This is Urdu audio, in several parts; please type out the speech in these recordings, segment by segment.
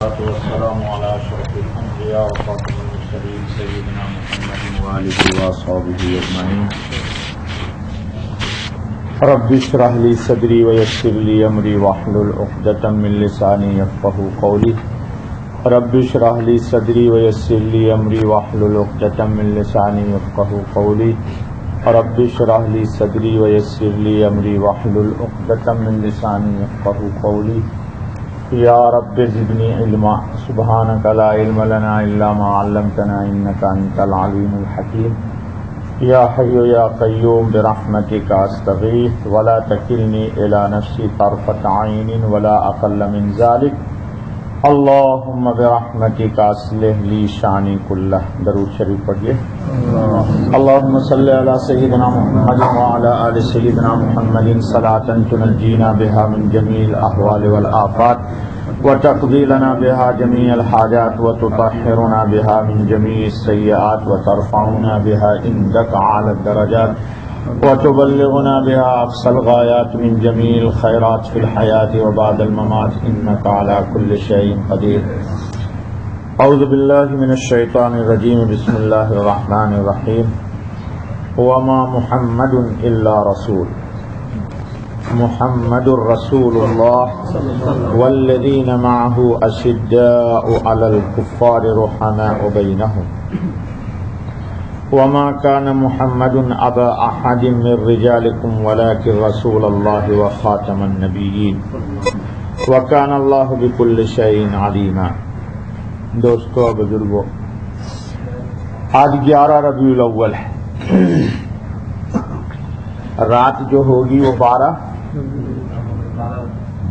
والسلام على أشرف الأنبياء وخاتم المرسلين سيدنا محمد وآله وصحبه أجمعين. رب اشرح لي صدري ويسر لي أمري واحلل عقدة من لساني يفقهوا قولي. رب اشرح لي صدري ويسر لي أمري واحلل عقدة من لساني يفقهوا قولي. رب اشرح لي صدري ويسر لي أمري واحلل عقدة من لساني يفقهوا قولي. یا رب زدنی علما سبحانک لا علم لنا الا ما علمتنا انک انت العلیم الحکیم. یا حی یا قیوم برحمتک استغیث ولا تکلنی الی نفسی طرفۃ عین ولا اقل من ذلک. اللہم برحمتک اصلح لی شانی کلہ. درود شریف پڑھیے. اللہم صلی علی سیدنا محمد وعلی آل سیدنا محمد صلاۃ تنجینا بها من جمیع الاحوال والآفات وتقضی لنا بها جمیع الحاجات وتطہرنا بها من جمیع السیئات وترفعنا بها عندک اعلی الدرجات وتبلغنا بها اقصى الغایات من جمیع الخیرات فی الحیاة وبعد الممات انک علی کل شیء قدیر. اعوذ باللہ من الشیطان الرجیم. بسم اللہ الرحمن الرحیم. وما محمد الا رسول محمد رسول اللہ والذین معه اشداء علی الکفار رحماء بینہم. وما كان محمد ابا احد من رجالکم ولكن رسول اللہ وخاتم النبیین وكان اللہ بكل شیء علیما. دوستو بزرگو، آج 11 ربیع الاول ہے. رات جو ہوگی وہ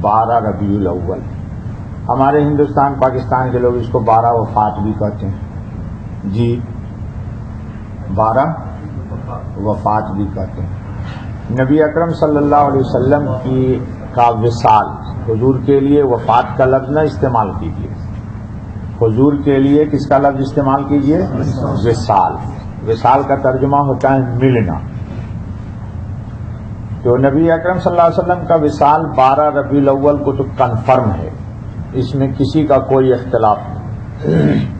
12 ربیع الاول. ہمارے ہندوستان پاکستان کے لوگ اس کو 12 وفات بھی کہتے ہیں. جی 12 وفات بھی کہتے ہیں. نبی اکرم صلی اللہ علیہ وسلم کا وصال، حضور کے لیے وفات کا لفظ نہ استعمال کیجیے. حضور کے لیے کس کا لفظ استعمال کیجیے؟ وصال. وصال کا ترجمہ ہوتا ہے ملنا. تو نبی اکرم صلی اللہ علیہ وسلم کا وصال 12 ربیع الاول کو تو کنفرم ہے، اس میں کسی کا کوئی اختلاف نہیں.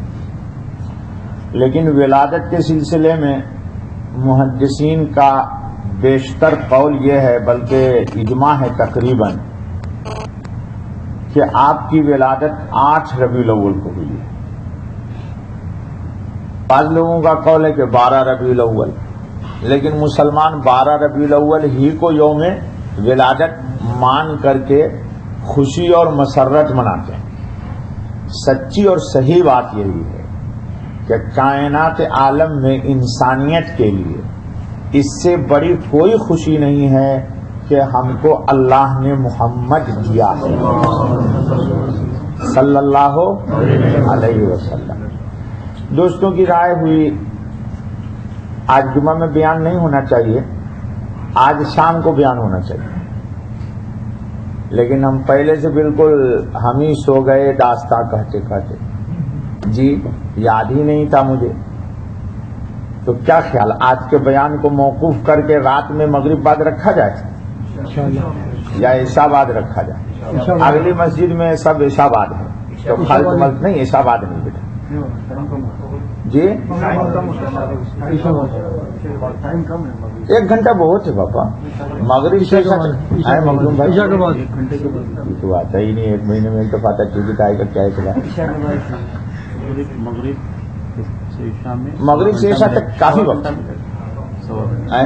لیکن ولادت کے سلسلے میں محدثین کا بیشتر قول یہ ہے، بلکہ اجماع ہے تقریباً، کہ آپ کی ولادت 8 ربیع الاول کو ہوئی ہے. بعض لوگوں کا قول ہے کہ 12 ربیع الاول، لیکن مسلمان 12 ربیع الاول ہی کو یوم ولادت مان کر کے خوشی اور مسرت مناتے ہیں. سچی اور صحیح بات یہی ہے کہ کائنات عالم میں انسانیت کے لیے اس سے بڑی کوئی خوشی نہیں ہے کہ ہم کو اللہ نے محمد دیا ہے صلی اللہ علیہ وسلم. دوستوں کی رائے ہوئی آج جمعہ میں بیان نہیں ہونا چاہیے، آج شام کو بیان ہونا چاہیے، لیکن ہم پہلے سے بالکل ہم ہی سو گئے داستان کہتے کہتے. جی یاد ہی نہیں تھا مجھے. تو کیا خیال آج کے بیان کو موقوف کر کے رات میں مغرب بعد رکھا جائے یا عشاء بعد رکھا جائے؟ اگلی مسجد میں سب عشاء بعد ہے، تو خالق ملک نہیں، عشاء بعد نہیں بیٹا. جی 1 گھنٹہ بہت ہے باپا. مغرب سے مغرب بھائی تو آتا ہی نہیں. 1 مہینے میں ایک دفعہ آتا. ٹکٹ آئے گا کیا ہے؟ مغرب سے عشاء تک کافی وقت ہے.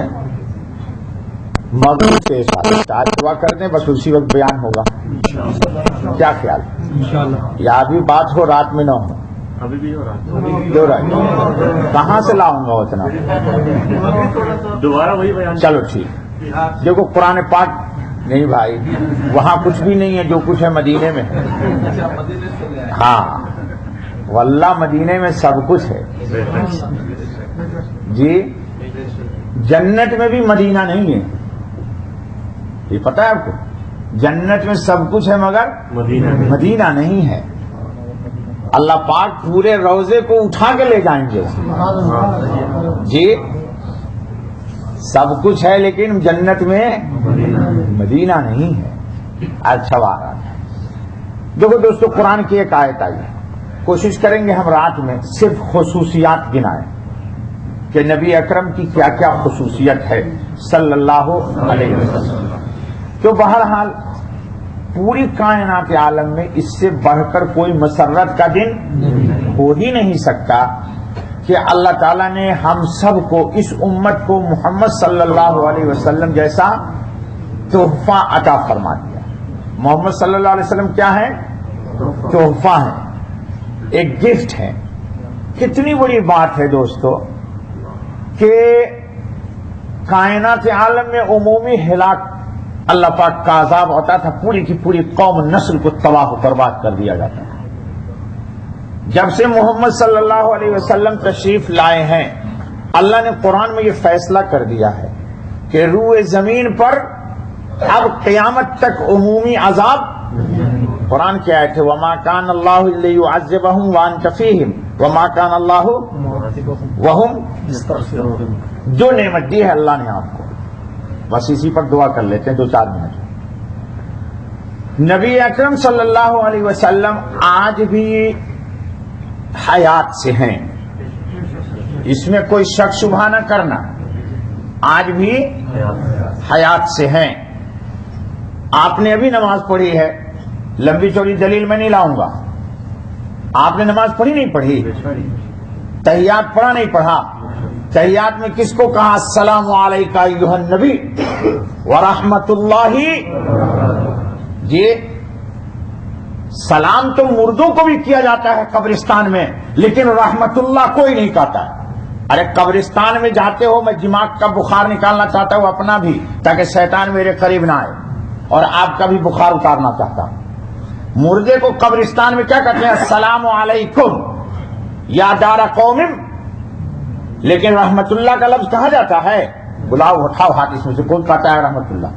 مغرب سے عشاء آج دعا کر دیں، بس اسی وقت بیان ہوگا. کیا خیال؟ یا ابھی بات ہو رات میں نہ ہو؟ ابھی بھی ہو رہا. کہاں سے لاؤں گا اتنا؟ دوبارہ وہی بیان. چلو ٹھیک. دیکھو قرآن پاک نہیں بھائی، وہاں کچھ بھی نہیں ہے، جو کچھ ہے مدینے میں. ہاں واللہ مدینے میں سب کچھ ہے. جی جنت میں بھی مدینہ نہیں ہے، یہ پتہ ہے آپ کو. جنت میں سب کچھ ہے مگر مدینہ نہیں ہے. اللہ پاک پورے روضے کو اٹھا کے لے جائیں گے. جی سب کچھ ہے لیکن جنت میں مدینہ نہیں ہے. اچھا بات. دیکھو دوستو، قرآن کی ایک آیت آئی ہے، کوشش کریں گے ہم رات میں صرف خصوصیات گنائیں کہ نبی اکرم کی کیا کیا خصوصیت ہے صلی اللہ علیہ وسلم. تو بہرحال پوری کائنات عالم میں اس سے بڑھ کر کوئی مسرت کا دن ہو ہی نہیں سکتا کہ اللہ تعالیٰ نے ہم سب کو، اس امت کو محمد صلی اللہ علیہ وسلم جیسا تحفہ عطا فرما دیا. محمد صلی اللہ علیہ وسلم کیا ہے؟ تحفہ ہے، ایک گفٹ ہے. کتنی بڑی بات ہے دوستو کہ کائنات عالم میں عمومی ہلاک اللہ پاک کا عذاب ہوتا تھا، پوری کی پوری قوم نسل کو تباہ و برباد کر دیا جاتا ہے. جب سے محمد صلی اللہ علیہ وسلم تشریف لائے ہیں، اللہ نے قرآن میں یہ فیصلہ کر دیا ہے کہ روئے زمین پر اب قیامت تک عمومی عذاب. قرآن کی آیت ہے وَمَا كَانَ اللَّهُ لِيُعَذِّبَهُمْ وَأَنْتَ فِيهِمْ وَمَا كَانَ اللَّهُ وَهُمْ. جو نعمت دی ہے اللہ نے آپ کو، بس اسی پر دعا کر لیتے ہیں 2-4 منٹ. نبی اکرم صلی اللہ علیہ وسلم آج بھی حیات سے ہیں، اس میں کوئی شک شبہ نہ کرنا. آج بھی حیات سے ہیں. آپ نے ابھی نماز پڑھی ہے، لمبی چوڑی دلیل میں نہیں لاؤں گا. آپ نے نماز پڑھی نہیں پڑھی؟ تحیات پڑھا نہیں پڑھا؟ تحیات میں کس کو کہا السلام علیکہ ایھا النبی ورحمۃ اللہ؟ جی سلام تو مردوں کو بھی کیا جاتا ہے قبرستان میں، لیکن رحمت اللہ کوئی نہیں کہتا ہے. ارے قبرستان میں جاتے ہو، میں دماغ کا بخار نکالنا چاہتا ہوں اپنا بھی، تاکہ شیطان میرے قریب نہ آئے، اور آپ کا بھی بخار اتارنا چاہتا ہوں. مردے کو قبرستان میں کیا کہتے ہیں؟ السلام علیکم یا دار قوم. لیکن رحمت اللہ کا لفظ کہا جاتا ہے؟ بلاؤ اٹھاؤ ہاتھ، اس میں سے کون کہتا ہے رحمت اللہ؟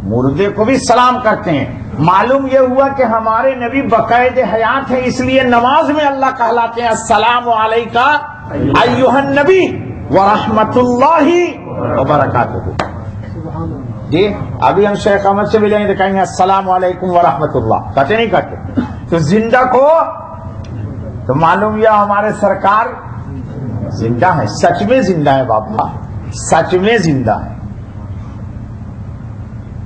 مردے کو بھی سلام کرتے ہیں. معلوم یہ ہوا کہ ہمارے نبی باقاعد حیات ہیں، اس لیے نماز میں اللہ کہلاتے ہیں السلام علیکہ ایھا النبی ورحمۃ اللہ وبرکاتہ. جی ابھی ہم شیخ احمد سے ملیں گے تو کہیں گے السلام علیکم ورحمۃ اللہ، کہتے نہیں کہتے؟ تو زندہ کو تو معلوم یہ ہمارے سرکار زندہ ہے، سچ میں زندہ ہے بابا، سچ میں زندہ ہے.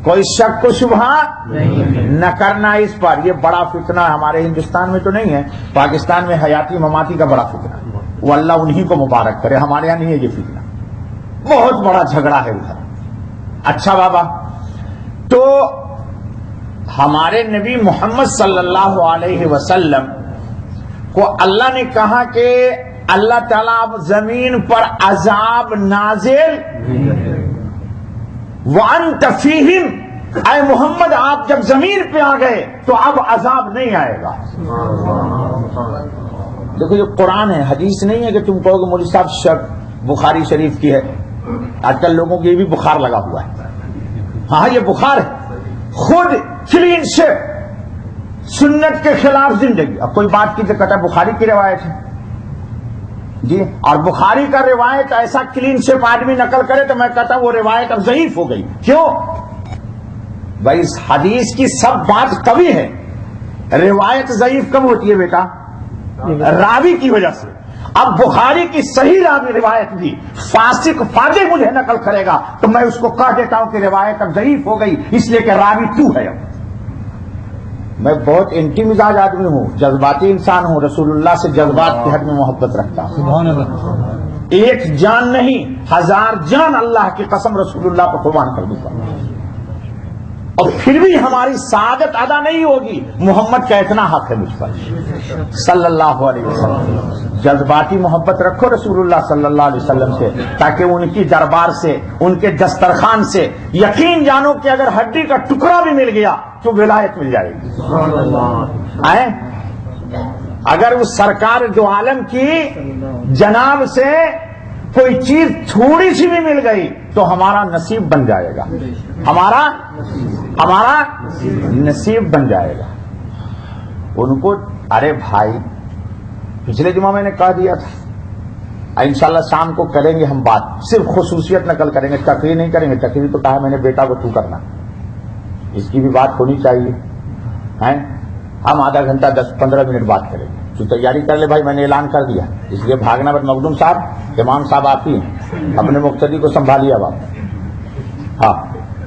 کوئی شک و شبہ نہ کرنا اس پر. یہ بڑا فتنہ ہمارے ہندوستان میں تو نہیں ہے، پاکستان میں حیاتی مماتی کا بڑا فتنہ ہے. وہ اللہ انہی کو مبارک کرے، ہمارے یہاں نہیں ہے یہ فتنہ. بہت بڑا جھگڑا ہے ادھر. اچھا بابا، تو ہمارے نبی محمد صلی اللہ علیہ وسلم کو اللہ نے کہا کہ اللہ تعالیٰ اب زمین پر عذاب نازل وَأَنْتَ فِيهِمْ، اے محمد آپ جب زمین پہ آ گئے تو اب عذاب نہیں آئے گا. دیکھو یہ قرآن ہے، حدیث نہیں ہے کہ تم کہو گے مولوی صاحب شک بخاری شریف کی ہے. آج کل لوگوں کو یہ بھی بخار لگا ہوا ہے. ہاں یہ بخار ہے، خود کلین شیپ، سنت کے خلاف زندگی. اب کوئی بات کی تو کہتا ہے بخاری کی روایت ہے جی، اور بخاری کا روایت ایسا کلین شیپ آدمی نقل کرے تو میں کہتا ہوں وہ روایت اب ضعیف ہو گئی. کیوں بھائی؟ اس حدیث کی سب بات قوی ہے. روایت ضعیف کب ہوتی ہے بیٹا؟ راوی کی وجہ سے. اب بخاری کی صحیح راوی روایت بھی فاسق فاجر مجھے نقل کرے گا تو میں اس کو کہہ دیتا ہوں کہ روایت اب ضعیف ہو گئی، اس لیے کہ راوی تو ہے. اب میں بہت انٹی مزاج آدمی ہوں، جذباتی انسان ہوں، رسول اللہ سے جذبات کی حد میں محبت رکھتا ہوں. سبحان اللہ. ایک جان نہیں 1000 جان اللہ کی قسم رسول اللہ کو قربان کر دوں گا، اور پھر بھی ہماری سعادت ادا نہیں ہوگی. محمد کا اتنا حق ہے مجھ پر صلی اللہ علیہ وسلم. جذباتی محبت رکھو رسول اللہ صلی اللہ علیہ وسلم سے، تاکہ ان کی دربار سے، ان کے دسترخوان سے یقین جانو کہ اگر ہڈی کا ٹکڑا بھی مل گیا تو ولایت مل جائے گی. اگر اس سرکار دو عالم کی جناب سے کوئی چیز تھوڑی سی بھی مل گئی تو ہمارا نصیب بن جائے گا، ہمارا نصیب بن جائے گا. ان کو ارے بھائی پچھلے جمعہ میں نے کہہ دیا تھا، انشاءاللہ شام کو کریں گے ہم بات، صرف خصوصیت نقل کریں گے، تقریر نہیں کریں گے. تقریر تو کہا میں نے بیٹا کو تو کرنا، اس کی بھی بات ہونی چاہیے. ہم آدھا گھنٹہ 10-15 منٹ بات کریں گے. تو تیاری کر لے بھائی, میں نے اعلان کر دیا, اس لیے بھاگنا بٹ. مخدوم صاحب, امام صاحب آپ ہی ہیں, اپنے مقتدی کو سنبھالیے اب آپ. ہاں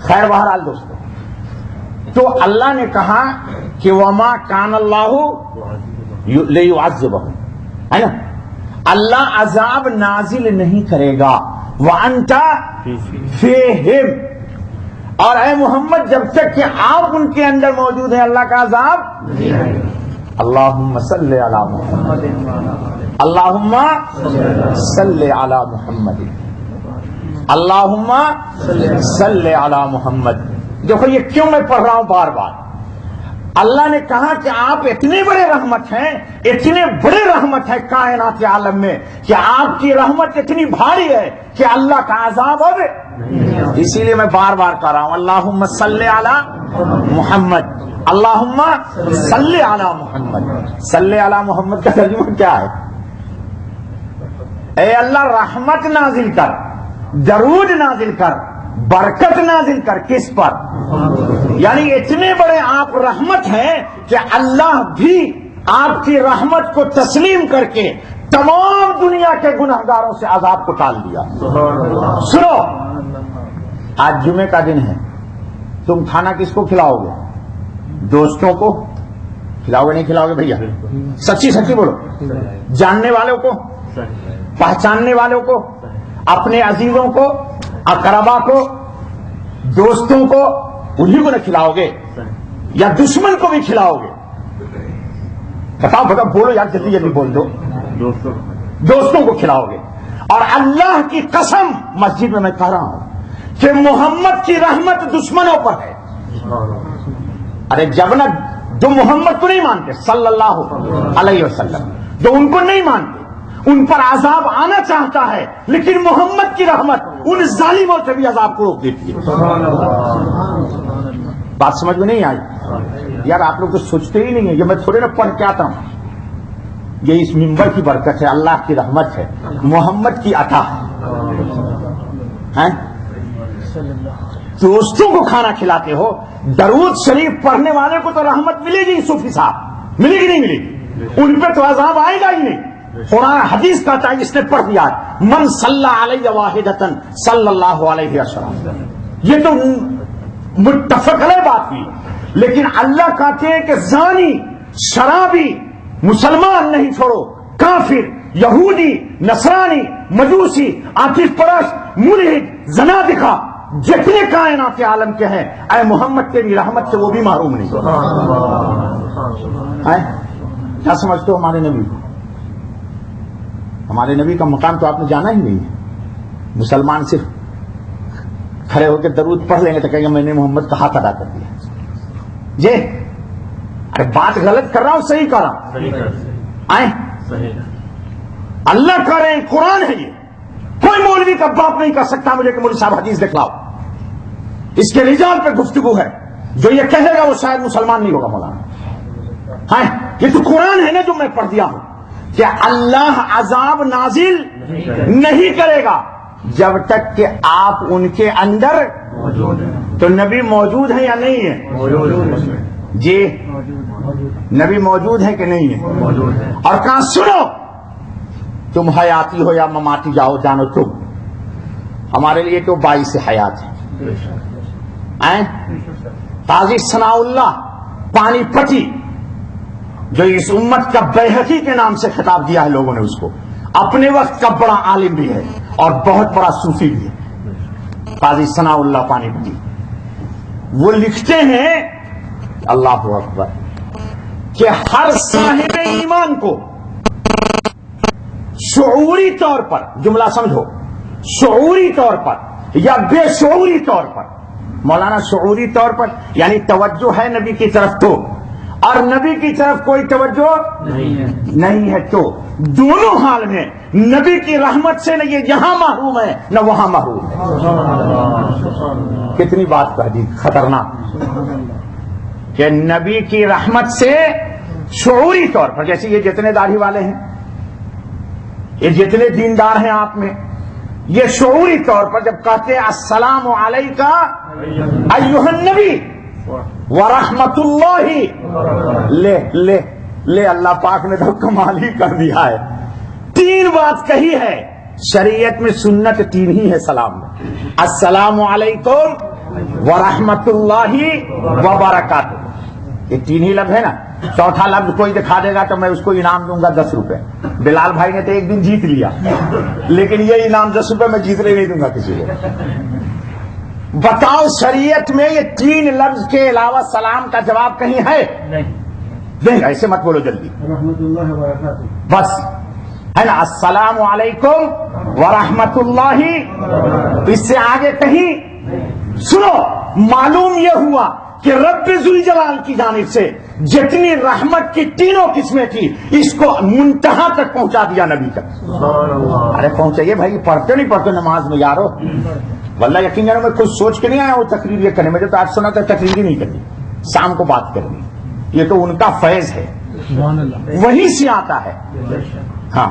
خیر, بہرحال دوستو, تو اللہ نے کہا کہ وما کان اللہ لیعذبہم, ہے نا, اللہ عذاب نازل نہیں کرے گا وانت فیہم, اور اے محمد جب تک کہ آپ ان کے اندر موجود ہیں اللہ کا عذاب نہیں آئے گا. اللہم صلی علی محمد, اللہم صلی علی محمد, اللہم صلی علی محمد. دیکھو یہ کیوں میں پڑھ رہا ہوں بار بار. اللہ نے کہا کہ آپ اتنے بڑے رحمت ہیں, اتنے بڑے رحمت ہے کائنات عالم میں, کہ آپ کی رحمت اتنی بھاری ہے کہ اللہ کا عذاب اب, اسی لیے میں بار بار کہہ رہا ہوں اللہم صلی علی محمد, اللہم صلی علی محمد. صلی علی محمد کا ترجمہ کیا ہے؟ اے اللہ رحمت نازل کر, درود نازل کر, برکت نازل کر. کس پر؟ یعنی اتنے بڑے آپ رحمت ہیں کہ اللہ بھی آپ کی رحمت کو تسلیم کر کے تمام دنیا کے گنہگاروں سے عذاب کو ٹال دیا. سنو, آج جمعے کا دن ہے, تم کھانا کس کو کھلاؤ گے؟ دوستوں کو کھلاؤ گے نہیں کھلاؤ گے بھیا؟ سچی سچی بولو. جاننے والوں کو, پہچاننے والوں کو, اپنے عزیزوں کو, اقربا کو, دوستوں کو, انہیں کو نہ کھلاؤ گے یا دشمن کو بھی کھلاؤ گے؟ بتاؤ بتاؤ, بولو یار, جلدی جلدی بول دو. دوستوں کو کھلاؤ گے. اور اللہ کی قسم مسجد میں کہہ رہا ہوں کہ محمد کی رحمت دشمنوں پر ہے. ارے جب نہ جو محمد کو نہیں مانتے صلی اللہ علیہ وسلم, جو ان کو نہیں مانتے, ان پر عذاب آنا چاہتا ہے, لیکن محمد کی رحمت ان ظالموں سے بھی عذاب کو روک دیتی ہے. بات سمجھ میں نہیں آئی یار؟ آپ لوگ تو سوچتے ہی نہیں ہیں. یہ میں تھوڑے نہ پڑھ کے آتا ہوں, یہ اس منبر کی برکت ہے, اللہ کی رحمت ہے, محمد کی عطا ہے. دوستوں کو کھانا کھلاتے ہو, درود شریف پڑھنے والے کو تو رحمت ملے گی, صوفی صاحب, ملے گی نہیں ملے گی؟ ان پہ تو عذاب آئے گا ہی نہیں. قرآن حدیث کہتا ہے جس نے پڑھ دیا من صلی علیہ واحدۃ صلی اللہ علیہ وسلم, یہ تو متفق علیہ بات ہوئی. لیکن اللہ کہتے ہیں کہ زانی, شرابی, مسلمان نہیں چھوڑو, کافر, یہودی, نصرانی, مجوسی, عاطف پرست, ملحد, زنادقہ, جتنے کائنات عالم کے ہیں, اے محمد تیری رحمت سے وہ بھی محروم نہیں. کیا سمجھتے ہو ہمارے نبی کو؟ ہمارے نبی کا مقام تو آپ نے جانا ہی نہیں ہے. مسلمان صرف کھڑے ہو کے درود پڑھ لیں گے تو کہیں گے میں نے محمد کا ہاتھ ادا کر دیا. یہ ارے بات غلط کر رہا ہوں, صحیح کر رہا ہوں. اللہ کہہ رہے ہیں, قرآن ہے یہ. کوئی مولوی کا باپ نہیں کر سکتا مجھے کہ مولوی صاحب حدیث دکھلاؤ. اس کے رجال پہ گفتگو ہے. جو یہ کہے گا وہ شاید مسلمان نہیں ہوگا. مولانا یہ تو قرآن ہے نا جو میں پڑھ دیا ہوں, کہ اللہ عذاب نازل نہیں کرے گا جب تک کہ آپ ان کے اندر. تو نبی موجود ہے یا نہیں ہے؟ جی نبی موجود ہے کہ نہیں ہے؟ اور کہاں سنو, تم حیاتی ہو یا مماتی جاؤ, جانو تم ہمارے لیے تو باعث حیات ہے. قاضی ثناء اللہ پانی پتی, جو اس امت کا بیہقی کے نام سے خطاب دیا ہے لوگوں نے اس کو, اپنے وقت کا بڑا عالم بھی ہے اور بہت بڑا صوفی بھی ہے, قاضی ثناء اللہ پانی پتی. وہ لکھتے ہیں اللہ اکبر کہ ہر صاحب ایمان کو شعوری طور پر, جملہ سمجھو, شعوری طور پر یا بے شعوری طور پر. مولانا شعوری طور پر یعنی توجہ ہے نبی کی طرف تو, اور نبی کی طرف کوئی توجہ نہیں ہے تو, دونوں حال میں نبی کی رحمت سے نہ یہ یہاں محروم ہے نہ وہاں محروم ہے. کتنی بات کہہ دی خطرناک, کہ نبی کی رحمت سے شعوری طور پر, جیسے یہ جتنے داڑھی والے ہیں, یہ جتنے دیندار ہیں آپ میں, یہ شعوری طور پر جب کہتے ہیں السلام علیکہ ایھا النبی, ورحمت اللہ، لے اللہ پاک نے تو کمال ہی کر دیا ہے، 3 بات کہی ہے۔ شریعت میں سنت 3 ہی ہے سلام میں، السلام علیکم ورحمت اللہ وبرکاتہ، یہ 3 ہی لفظ ہے نا۔ چوتھا لفظ کوئی دکھا دے گا تو میں اس کو انعام دوں گا 10 روپے۔ بلال بھائی نے تو ایک دن جیت لیا، لیکن یہ انعام 10 روپے میں جیتنے نہیں دوں گا کسی کو۔ بتاؤ شریعت میں یہ 3 لفظ کے علاوہ سلام کا جواب کہیں ہے؟ نہیں، ایسے مت بولو جلدی، رحمت اللہ وبرکاتہ بس ہے نا، السلام علیکم ورحمت اللہ، اس سے آگے کہیں؟ سنو، معلوم یہ ہوا کہ رب ذوالجلال کی جانب سے جتنی رحمت کی 3 قسمیں تھی، اس کو منتہا تک پہنچا دیا نبی تک۔ ارے پہنچائیے بھائی، پڑھتے نہیں پڑھتے نماز میں یارو؟ واللہ یقین جانو میں کچھ سوچ کے نہیں آیا وہ تقریر یہ کرنے، مجھے تو آج سنا تھا تقریر ہی نہیں کرنی، شام کو بات کرنی، یہ تو ان کا فیض ہے، وہیں سے آتا ہے۔ ہاں،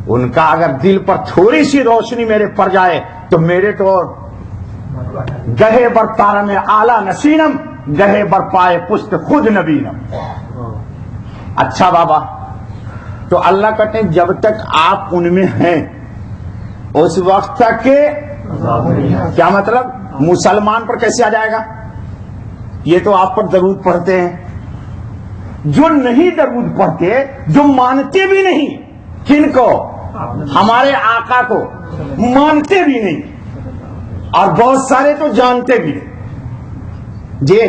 ان کا اگر دل پر تھوڑی سی روشنی میرے پڑ جائے تو میرے تو گہے بر تارا میں آلہ نسینم، گہے بر پائے پشت خود نبینم۔ اچھا بابا، تو اللہ کہتے ہیں جب تک آپ ان میں ہیں اس وقت تک کہ کیا مطلب مسلمان پر کیسے آ جائے گا؟ یہ تو آپ پر درود پڑھتے ہیں، جو نہیں درود پڑھتے، جو مانتے بھی نہیں، کن کو؟ ہمارے آقا کو مانتے بھی نہیں، اور بہت سارے تو جانتے بھی نہیں جی۔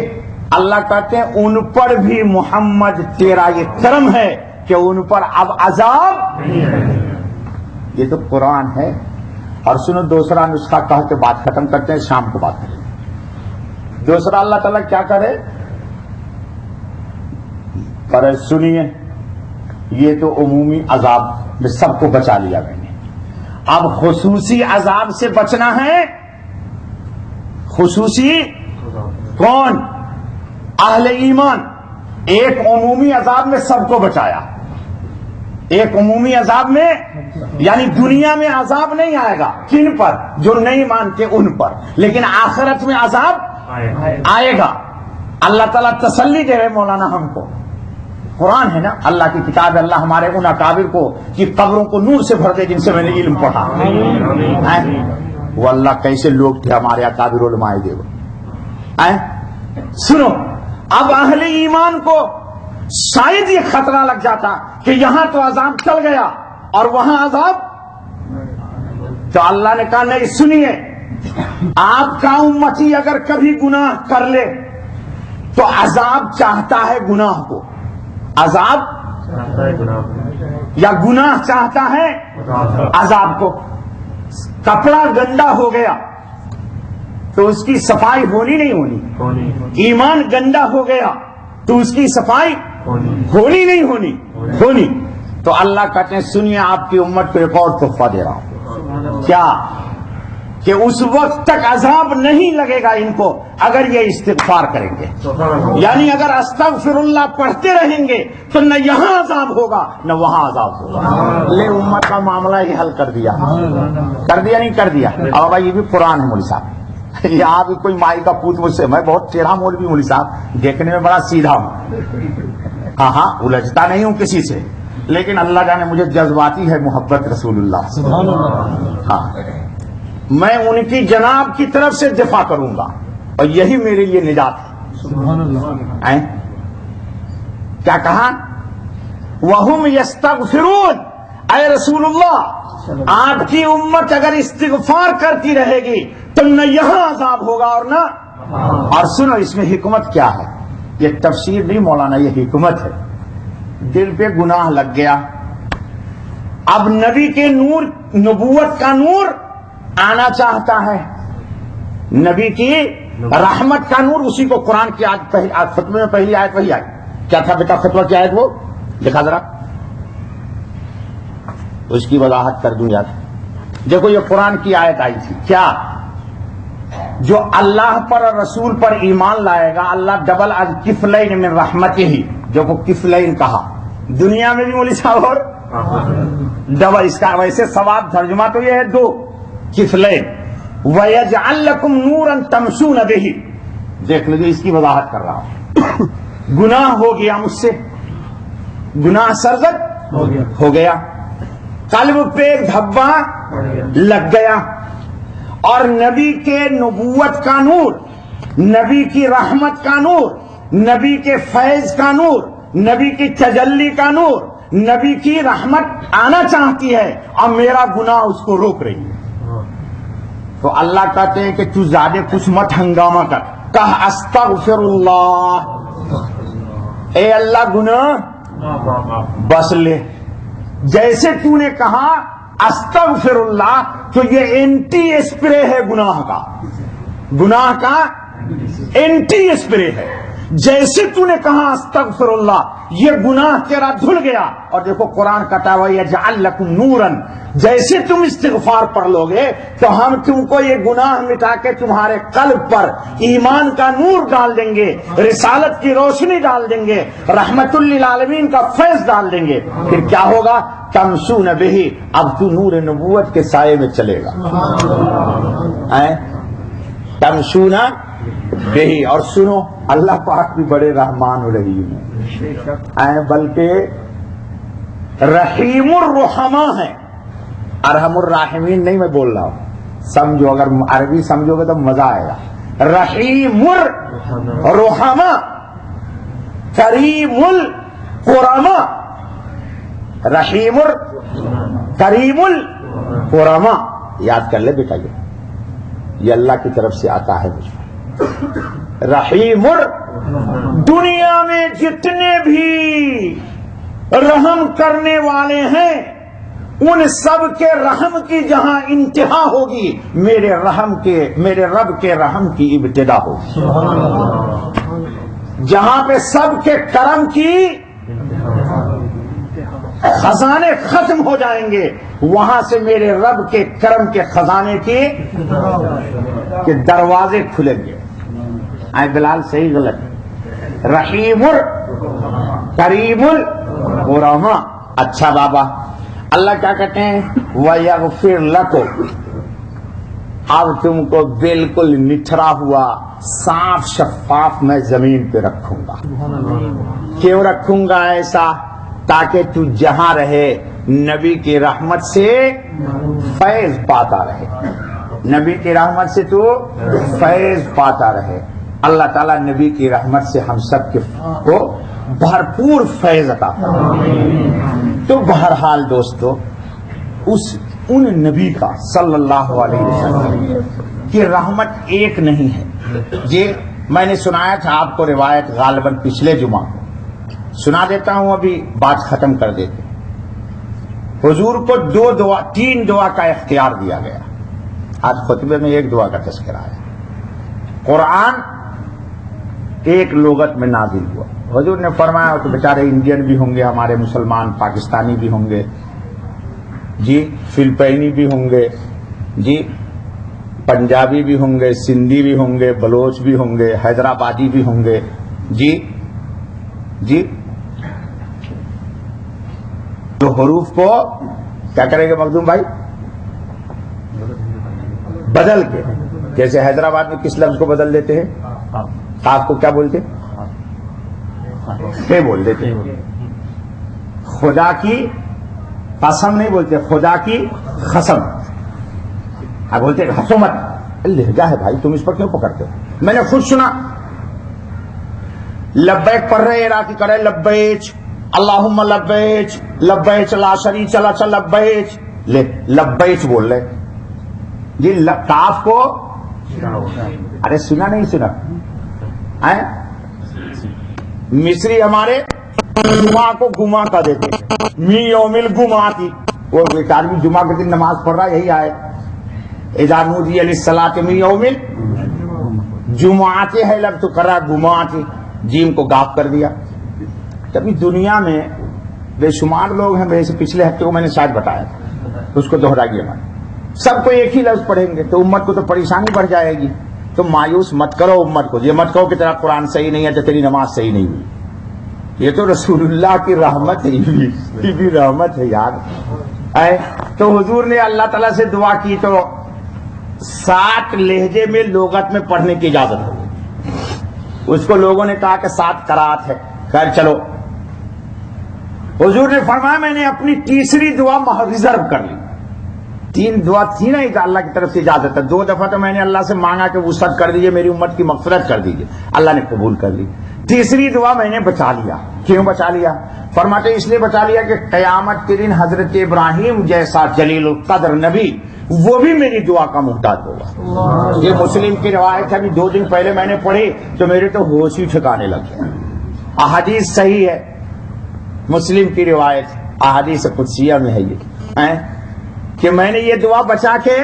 اللہ کہتے ہیں ان پر بھی محمد تیرا یہ کرم ہے کہ ان پر اب عذاب نہیں ہے۔ یہ تو قرآن ہے۔ اور سنو دوسرا نسخہ کہہ کے بات ختم کرتے ہیں، شام کو بات کریں۔ دوسرا اللہ تعالیٰ کیا کرے؟ پر سنیے، یہ تو عمومی عذاب میں سب کو بچا لیا میں نے، اب خصوصی عذاب سے بچنا ہے۔ خصوصی کون؟ اہل ایمان۔ ایک عمومی عذاب میں سب کو بچایا، ایک عمومی عذاب میں یعنی دنیا میں عذاب نہیں آئے گا، کن پر؟ جو نہیں مانتے ان پر، لیکن آخرت میں عذاب آئے گا۔ اللہ تعالیٰ تسلی دے رہے مولانا ہم کو، قرآن ہے نا، اللہ کی کتاب ہے، اللہ ہمارے ان اکابر کو کی قبروں کو نور سے بھر دے جن سے میں نے علم پڑھا۔ وہ اللہ کیسے لوگ تھے ہمارے اکابر علماء دیو۔ سنو، اب اہل ایمان کو شاید یہ خطرہ لگ جاتا کہ یہاں تو عذاب چل گیا اور وہاں عذاب، تو اللہ نے کہا نہیں، سنیے، آپ کا امتی اگر کبھی گناہ کر لے تو عذاب چاہتا ہے گناہ کو، عذاب یا گناہ چاہتا ہے عذاب کو۔ کپڑا گندا ہو گیا تو اس کی صفائی ہونی نہیں ہونی؟ ایمان گندا ہو گیا تو اس کی صفائی ہونی نہیں ہونی؟ تو اللہ کہتے ہیں سنیے، آپ کی امت کو ایک اور تحفہ دے رہا ہوں، کیا؟ کہ اس وقت تک عذاب نہیں لگے گا ان کو اگر یہ استغفار کریں گے، یعنی اگر استغفر اللہ پڑھتے رہیں گے تو نہ یہاں عذاب ہوگا نہ وہاں عذاب ہوگا۔ لے امت کا معاملہ ہی حل کر دیا نہیں کر دیا۔ اب بھائی یہ بھی قرآن ہے مولوی صاحب، یہاں بھی کوئی مائی کا پوت مجھ سے، میں بہت ٹیڑھا مولوی مولوی صاحب، دیکھنے میں بڑا سیدھا ہوں، ہاں الجھتا نہیں ہوں کسی سے، لیکن اللہ جانے مجھے جذباتی ہے محبت رسول اللہ۔ ہاں، میں ان کی جناب کی طرف سے دفاع کروں گا اور یہی میرے لیے نجات ہے۔ کیا کہا؟ وَهُمْ يَسْتَغْفِرُونَ، اے رسول اللہ آپ کی امت اگر استغفار کرتی رہے گی تو نہ یہاں عذاب ہوگا اور نہ، اور سنو اس میں حکمت کیا ہے، یہ تفسیر نہیں مولانا، یہ حکمت ہے۔ دل پہ گناہ لگ گیا، اب نبی کے نور، نبوت کا نور آنا چاہتا ہے، نبی کی رحمت کا نور، اسی کو قرآن کی خطبے میں پہلی آیت وہی آئی، کیا تھا بیٹا خطبہ کی آیت؟ وہ لکھا ذرا، اس کی وضاحت کر دوں یار۔ دیکھو یہ قرآن کی آیت آئی تھی، کیا؟ جو اللہ پر اور رسول پر ایمان لائے گا اللہ ڈبل از کفلین من رحمتہ ہی، جو کو کفلین کہا دنیا میں بھی مولوی صاحب، اور ڈبل، اس کا ویسے ثواب ترجمہ تو یہ ہے 2 کفلین، وَيَجْعَلْ لَكُمْ نُورًا تَمْشُونَ بِهِ، دیکھ لیجیے اس کی وضاحت کر رہا ہوں. گناہ ہو گیا مجھ سے, گناہ سرزد ہو گیا, قلب پہ دھبا لگ گیا, اور نبی کے نبوت کا نور, نبی کی رحمت کا نور, نبی کے فیض کا نور, نبی کی تجلی کا نور, نبی کی رحمت آنا چاہتی ہے, اور میرا گناہ اس کو روک رہی ہے. تو اللہ کہتے ہیں کہ تو زیادہ کچھ مت ہنگامہ کر, کہہ استغفر اللہ, اے اللہ گناہ بس لے. جیسے تو نے کہا استغفر اللہ, تو یہ اینٹی اسپرے ہے گناہ کا, گناہ کا اینٹی اسپرے ہے. جیسے تو نے کہا استغفر اللہ, یہ گناہ تیرا دھل گیا. اور دیکھو قرآن کہتا ہے وَيَجْعَلْ لَكُمْ نُورًا, جیسے تم استغفار پڑھ لو گے تو ہم تم کو یہ گناہ مٹا کے تمہارے قلب پر ایمان کا نور ڈال دیں گے, رسالت کی روشنی ڈال دیں گے, رحمت للعالمین کا فیض ڈال دیں گے. پھر کیا ہوگا؟ تمشون بہی, اب تو نور نبوت کے سائے میں چلے گا. تمشون بہی. اور سنو, اللہ پاک بھی بڑے رحمان و رحیم ہیں, بلکہ رحیم الرحمہ ہے, ارحم الراحمین نہیں میں بول رہا ہوں, سمجھو, اگر عربی سمجھو گے تو مزہ آئے گا. رحیم الرحمہ, کریم القرمہ, رحیم کریم القرمہ. یاد کر لے بیٹا, یہ اللہ کی طرف سے آتا ہے مجھ پر. رحیم دنیا میں جتنے بھی رحم کرنے والے ہیں ان سب کے رحم کی جہاں انتہا ہوگی, میرے رب کے رحم کی ابتدا ہوگی. جہاں پہ سب کے کرم کی خزانے ختم ہو جائیں گے, وہاں سے میرے رب کے کرم کے خزانے کے دروازے کھلیں گے. آئے بلال صحیح غلط؟ رحیم کریم الرحمہ. اچھا بابا, اللہ کیا کہتے ہیں وَيَغْفِرْ لَكُمْ, اب تم کو بالکل نٹھرا ہوا صاف شفاف میں زمین پہ رکھوں گا. کیوں رکھوں گا ایسا؟ تاکہ تو جہاں رہے نبی کی رحمت سے فیض پاتا رہے, نبی کی رحمت سے تو فیض پاتا رہے. اللہ تعالیٰ نبی کی رحمت سے ہم سب کو بھرپور فیض عطا فرمائے. تو بہرحال دوستو, ان نبی کا صلی اللہ علیہ وسلم کی رحمت ایک نہیں ہے. یہ میں نے سنایا تھا آپ کو روایت, غالباً پچھلے جمعہ سنا دیتا ہوں, ابھی بات ختم کر دیتے. حضور کو تین دعا کا اختیار دیا گیا. آج خطبے میں ایک دعا کا تذکرہ ہے. قرآن ایک لغت میں نازل ہوا. حضور نے فرمایا تو بیچارے انڈین بھی ہوں گے, ہمارے مسلمان پاکستانی بھی ہوں گے جی, فلپائنی بھی ہوں گے جی, پنجابی بھی ہوں گے, سندھی بھی ہوں گے, بلوچ بھی ہوں گے, حیدرآبادی بھی ہوں گے جی جی. تو حروف کو کیا کریں گے مخدوم بھائی؟ بدل کے. جیسے حیدرآباد میں کس لفظ کو بدل دیتے ہیں؟ آپ کو کیا بولتے ہیں؟ بول دیتے ہیں. خدا کی قسم نہیں بولتے, خدا کی قسم. آپ بولتے ہیں حسومت. لہجہ ہے بھائی, تم اس پر کیوں پکڑتے ہو؟ میں نے خود سنا. لبیک پڑھ رہے عراقی کرے لبیک اللہم لبیک لبیک لا شریک لک لبیک, لے لبیک بول رہے جی. کاف کو ارے سنا نہیں سنا؟ مصری ہمارے جمعہ کو گما کا دیتے, می یومل گما کی. وہ ایک آدمی جمعہ کے دن نماز پڑھ رہا, یہی آئے اذا نودی للصلاۃ من یومل جمعہ ہے لفظ تو کر رہا گما کی, جیم کو گاف کر دیا. تبھی دنیا میں بے شمار لوگ ہیں, ویسے پچھلے ہفتے کو میں نے شاید بتایا تھا, اس کو دوہرا گیا. سب کو ایک ہی لفظ پڑھیں گے تو امت کو تو پریشانی بڑھ جائے گی. تو مایوس مت کرو امت کو, یہ مت کہو کہ تیرا قرآن صحیح نہیں ہے تو تیری نماز صحیح نہیں ہوئی. یہ تو رسول اللہ کی رحمت ہے, یہ بھی رحمت ہے یار. تو حضور نے اللہ تعالیٰ سے دعا کی تو 7 لہجے میں لغت میں پڑھنے کی اجازت ہوگی. اس کو لوگوں نے کہا کہ 7 قرات ہے. خیر چلو, حضور نے فرمایا میں نے اپنی تیسری دعا ریزرو کر لی. 3 دعا تھی نا, ایک اللہ کی طرف سے اجازت ہے, 2 دفعہ تو میں نے اللہ سے مانگا کہ وسعت کر دیجیے, میری امت کی مغفرت کر دیجیے, اللہ نے قبول کر لی. تیسری دعا میں نے بچا لیا. کیوں بچا لیا؟ فرماتے اس لیے بچا لیا کہ قیامت کے دن حضرت ابراہیم جیسا جلیل القدر نبی وہ بھی میری دعا کا محتاج ہوگا. یہ مسلم کی روایت ہے, ابھی 2 دن پہلے میں نے پڑھی تو میرے تو ہوش ہی ٹھکانے لگے. احادیث صحیح ہے, مسلم کی روایت, احادیث قدسیہ میں ہے یہ کہ میں نے یہ دعا بچا کے,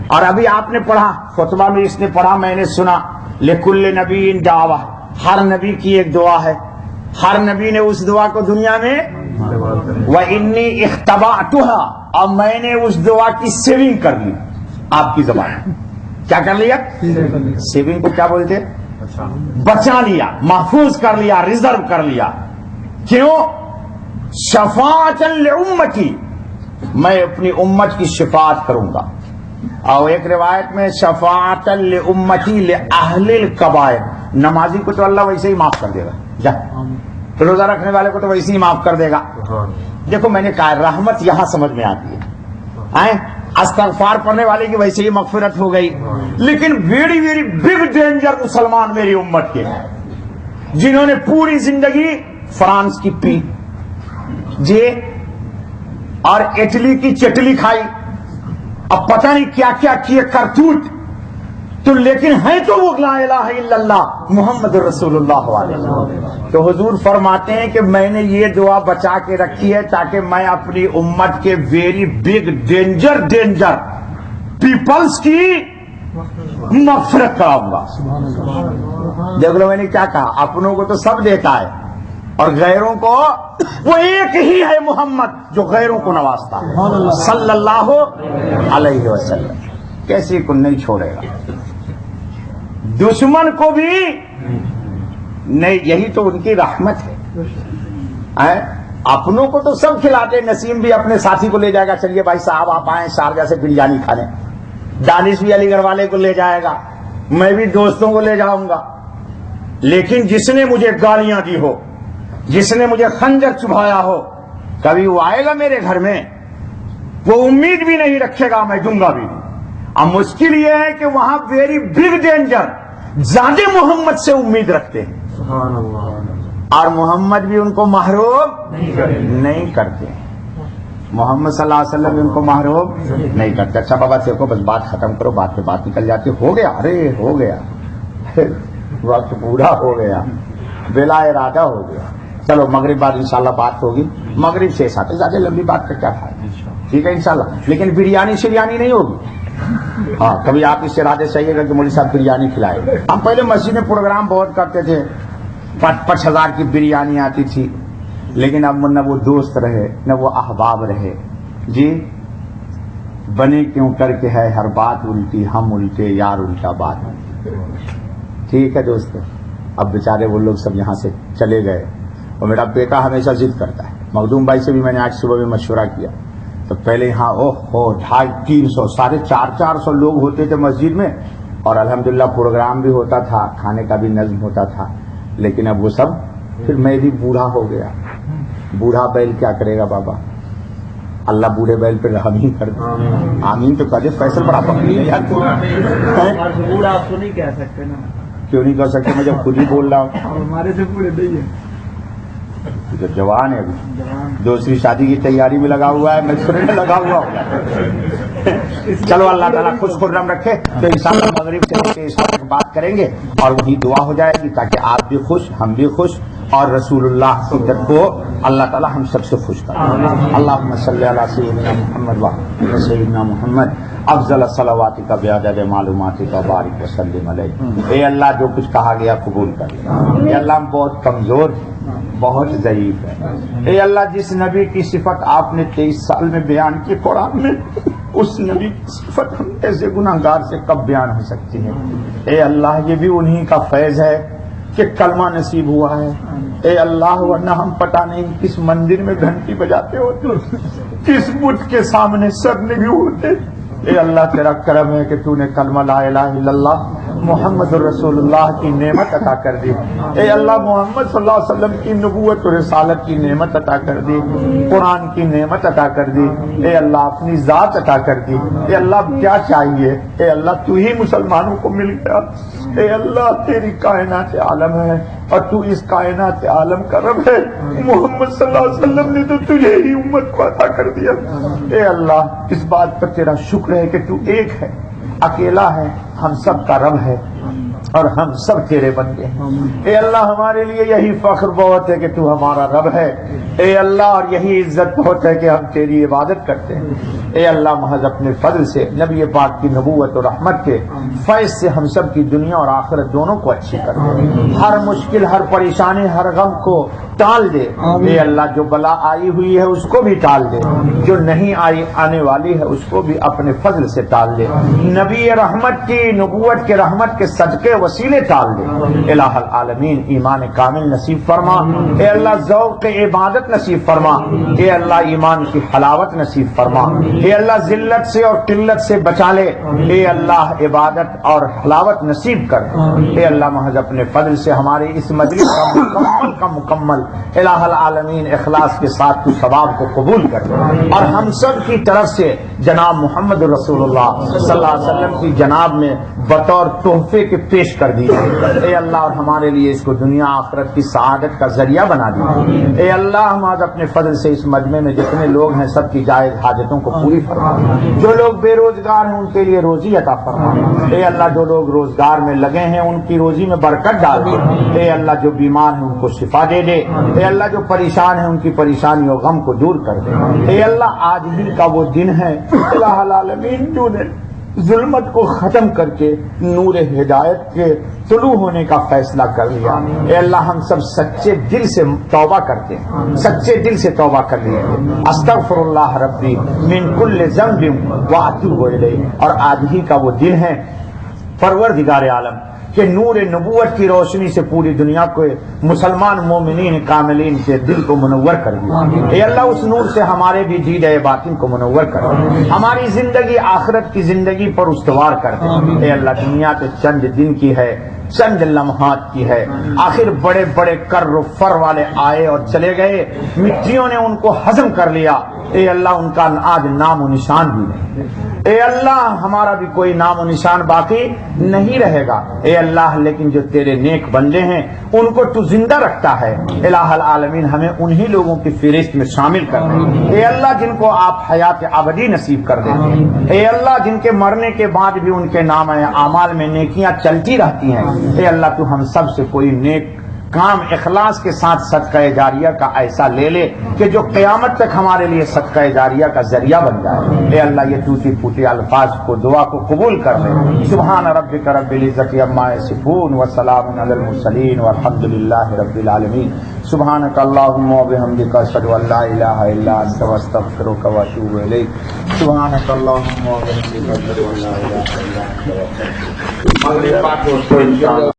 اور ابھی آپ نے پڑھا خطبہ میں, اس نے پڑھا, میں نے سنا, لکل نبی دعویٰ, ہر نبی کی ایک دعا ہے, ہر نبی نے اس دعا کو دنیا میں وَإِنِّي اخْتَبَعْتُهَا, اور میں نے اس دعا کی سیونگ کر لی. آپ کی زبان کیا کر لیا؟ سیونگ کو کیا بولتے؟ بچا لیا, محفوظ کر لیا, ریزرو کر لیا. کیوں؟ شفاعۃ لامتی, میں اپنی امت کی شفاعت کروں گا. اور ایک روایت میں شفاعۃ لامتی لاہل الکبائر, نمازی کو تو اللہ ویسے ہی معاف کر دے گا, جا روزہ رکھنے والے کو تو ویسے ہی معاف کر دے گا. دیکھو میں نے کہا رحمت یہاں سمجھ میں آتی ہے, استغفار پڑھنے والے کی ویسے ہی مغفرت ہو گئی. لیکن ویری ویری بگ ڈینجر مسلمان میری امت کے ہیں جنہوں نے پوری زندگی فرانس کی پی جی اور اٹلی کی چٹلی کھائی, اب پتہ نہیں کیا کیا کیے کرتوت, تو لیکن ہے تو وہ لا الہ الا اللہ محمد رسول اللہ علیہ وسلم. تو حضور فرماتے ہیں کہ میں نے یہ دعا بچا کے رکھی ہے تاکہ میں اپنی امت کے ویری بگ ڈینجر پیپلز کی مغفرت کراؤں گا. دیکھ لو میں نے کیا کہا, اپنوں کو تو سب دیتا ہے اور غیروں کو وہ ایک ہی ہے محمد جو غیروں کو نوازتا ہے صلی اللہ علیہ وسلم. کیسے کو نہیں چھوڑے گا, دشمن کو بھی نہیں, یہی تو ان کی رحمت ہے. اپنوں کو تو سب کھلاتے, نسیم بھی اپنے ساتھی کو لے جائے گا, چلیے بھائی صاحب آپ آئیں شارجہ سے بریانی کھانے, دانش بھی علی گڑھ والے کو لے جائے گا, میں بھی دوستوں کو لے جاؤں گا. لیکن جس نے مجھے گالیاں دی ہو, جس نے مجھے خنجر چبھایا ہو, کبھی وہ آئے گا میرے گھر میں, وہ امید بھی نہیں رکھے گا میں دوں گا بھی. اب مشکل یہ ہے کہ وہاں ویری بگ ڈینجر زیادہ محمد سے امید رکھتے ہیں, اور محمد بھی ان کو محروم نہیں کرتے. محمد صلی اللہ علیہ وسلم بھی ان کو محروم نہیں کرتے. اچھا بابا دیکھو بس بات ختم کرو, بات پہ بات نکل جاتی, ہو گیا, ارے ہو گیا, وقت پورا ہو گیا, بلا ارادہ ہو گیا. چلو مغرب بعد انشاءاللہ بات ہوگی, مغرب سے ساتھ زیادہ لمبی بات کا کیا فائدہ, ٹھیک ہے انشاءاللہ. لیکن بریانی شریانی نہیں ہوگی. ہاں کبھی آپ اس ارادے سے آئیے گا کہ مولوی صاحب بریانی کھلائے. ہم پہلے مسجد میں پروگرام بہت کرتے تھے, 5,000 کی بریانی آتی تھی, لیکن اب نہ وہ دوست رہے نہ وہ احباب رہے. جی بنے کیوں کر کے ہے ہر بات الٹی, ہم الٹے یار الٹا بات. ٹھیک ہے دوستو, اب بیچارے وہ لوگ سب یہاں سے چلے گئے, اور میرا بیٹا ہمیشہ ضد کرتا ہے. مخدوم بھائی سے بھی میں نے آج صبح میں مشورہ کیا, تو پہلے یہاں 250-300 450 لوگ ہوتے تھے مسجد میں, اور الحمدللہ پروگرام بھی ہوتا تھا, کھانے کا بھی نظم ہوتا تھا. لیکن اب وہ سب, پھر میں بھی بوڑھا ہو گیا. بوڑھا بیل کیا کرے گا بابا, اللہ بوڑھے بیل پہ رحم ہی کر دے. آمین تو کہتے, فیصل بڑا پکڑی ہے یار. بوڑھا آپ تو نہیں کہہ سکتے نا. کیوں نہیں کر سکتے, میں جب خود ہی بول رہا ہوں. ہمارے سے پورے نہیں ہے, جو جوان ہے ابھی, دوسری شادی کی تیاری میں لگا ہوا ہے, میں سننے میں لگا ہوا ہوں. چلو اللہ تعالیٰ خوش خرم رکھے. تو انشاءاللہ مغرب سے اس وقت بات کریں گے, اور وہی دعا ہو جائے گی تاکہ آپ بھی خوش, ہم بھی خوش, اور رسول اللہ کی طرف کو اللہ تعالیٰ ہم سب سے خوش کرے. اللہم صلی علی سیدنا محمد و سیدنا محمد افضل صلواتک بعدد معلوماتک بارک وسلم علیہ. اے اللہ جو کچھ کہا گیا قبول کر. اے اللہ ہم بہت کمزور, بہت ضعیف ہے. اے اللہ جس نبی کی صفت آپ نے 23 سال میں بیان کی قرآن میں, اس نبی کی صفت ہم ایسے گناہگار سے کب بیان ہو سکتی ہے. اے اللہ یہ بھی انہی کا فیض ہے کہ کلمہ نصیب ہوا ہے. اے اللہ ورنہ ہم پتہ نہیں کس مندر میں گھنٹی بجاتے ہوتے, کس بت کے سامنے سر نگے ہوتے. اے اللہ تیرا کرم ہے کہ تو نے کلمہ لا الہ الا اللہ محمد الرسول اللہ کی نعمت عطا کر دے، اے اللہ محمد صلی اللہ علیہ وسلم کی نبوت و رسالت کی نعمت عطا کر دے، قرآن کی نعمت عطا کر دے، اے اللہ اپنی ذات عطا کر دے، اے اللہ کیا چاہیے، اے اللہ تو ہی مسلمانوں کو مل گیا، اے اللہ تیری کائنات عالم ہے اور تو اس کائنات عالم کا رب ہے، محمد صلی اللہ علیہ وسلم نے تو تجھے ہی امت کو عطا کر دیا، اے اللہ اس بات پر تیرا شکر ہے کہ تو ایک ہے، اکیلا ہے، ہم سب کا رب ہے اور ہم سب تیرے بندے ہیں، اے اللہ ہمارے لیے یہی فخر بہت ہے کہ تو ہمارا رب ہے، اے اللہ اور یہی عزت بہت ہے کہ ہم تیری عبادت کرتے ہیں، اے اللہ محض اپنے فضل سے نبی پاک کی نبوت و رحمت کے فیض سے ہم سب کی دنیا اور آخرت دونوں کو اچھی کر دے، ہر مشکل ہر پریشانی ہر غم کو ٹال دے، اے اللہ جو بلا آئی ہوئی ہے اس کو بھی ٹال دے، جو نہیں آنے والی ہے اس کو بھی اپنے فضل سے ٹال دے، نبی رحمت کی نبوت کے رحمت کے صدقے وسیلے ٹال دے، الہ العالمین ایمان کامل نصیب فرما، اے اللہ ذوق عبادت نصیب فرما، اے اللہ ایمان کی حلاوت نصیب فرما، اے اللہ ذلت سے اور قلت سے بچا لے، اے اللہ عبادت اور حلاوت نصیب کر، اے اللہ محض اپنے فضل سے ہمارے اس مجلس کا مکمل الہ العالمین اخلاص کے ساتھ تو ثواب کو قبول کر، اور ہم سب کی طرف سے جناب محمد رسول اللہ صلی اللہ علیہ وسلم کی جناب میں بطور تحفے کے پیش کر دیجیے، اے اللہ اور ہمارے لیے اس کو دنیا آخرت کی سعادت کا ذریعہ بنا دیجیے، اے اللہ ہم آج اپنے فضل سے اس مجمع میں جتنے لوگ ہیں سب کی جائز حاجتوں کو پوری فرما، جو لوگ بے روزگار ہیں ان کے لیے روزی عطا فرما، اے اللہ جو لوگ روزگار میں لگے ہیں ان کی روزی میں برکت ڈال دے، اے اللہ جو بیمار ہیں ان کو شفا دے دے، اے اللہ جو پریشان ہیں ان کی پریشانی اور غم کو دور کر دے، اے اللہ آج ہی کا وہ دن ہے الہ العالمین تو نے ظلمت کو ختم کر کے نور ہدایت کے طلوع ہونے کا فیصلہ کر لیا، اے اللہ ہم سب سچے دل سے توبہ کرتے ہیں، سچے دل سے توبہ کر لیے، استغفر اللہ ربی من کل ذنب واتوب الیہ، اور آج ہی کا وہ دن ہے پروردگار عالم کہ نور نبوت کی روشنی سے پوری دنیا کو مسلمان مومنین کاملین کے دل کو منور کر دیا، اے اللہ اس نور سے ہمارے بھی دیدہ باطن کو منور کر دے، ہماری زندگی آخرت کی زندگی پر استوار کر دے، اے اللہ دنیا تو چند دن کی ہے، چند لمحات کی ہے، آخر بڑے بڑے کر و فر والے آئے اور چلے گئے، مٹیوں نے ان کو ہضم کر لیا، اے اللہ ان کا آج نام و نشان بھی نہیں، اے اللہ ہمارا بھی کوئی نام و نشان باقی نہیں رہے گا، اے اللہ لیکن جو تیرے نیک بندے ہیں ان کو تو زندہ رکھتا ہے، الہ العالمین ہمیں انہی لوگوں کی فہرست میں شامل کر دے، اے اللہ جن کو آپ حیات ابدی نصیب کر دیتے ہیں، اے اللہ جن کے مرنے کے بعد بھی ان کے نام اعمال میں نیکیاں چلتی رہتی ہیں، اے اللہ تو ہم سب سے کوئی نیک کام اخلاص کے ساتھ صدقہ جاریہ کا ایسا لے لے کہ جو قیامت تک ہمارے لیے صدقہ جاریہ کا ذریعہ بن جائے، اے اللہ یہ ٹوٹی پھوٹی الفاظ کو دعا کو قبول کر لے، سبحان ربک رب العزت عما یصفون وسلام علی المرسلین والحمد للہ رب العالمین، سبحانک اللہم وبحمدک اشہد ان لا الہ الا انت استغفرک واتوب الیک، سبحانک اللہم وبحمدک اشہد ان لا الہ الا انت۔ مغرب پاک دوستو انشاءاللہ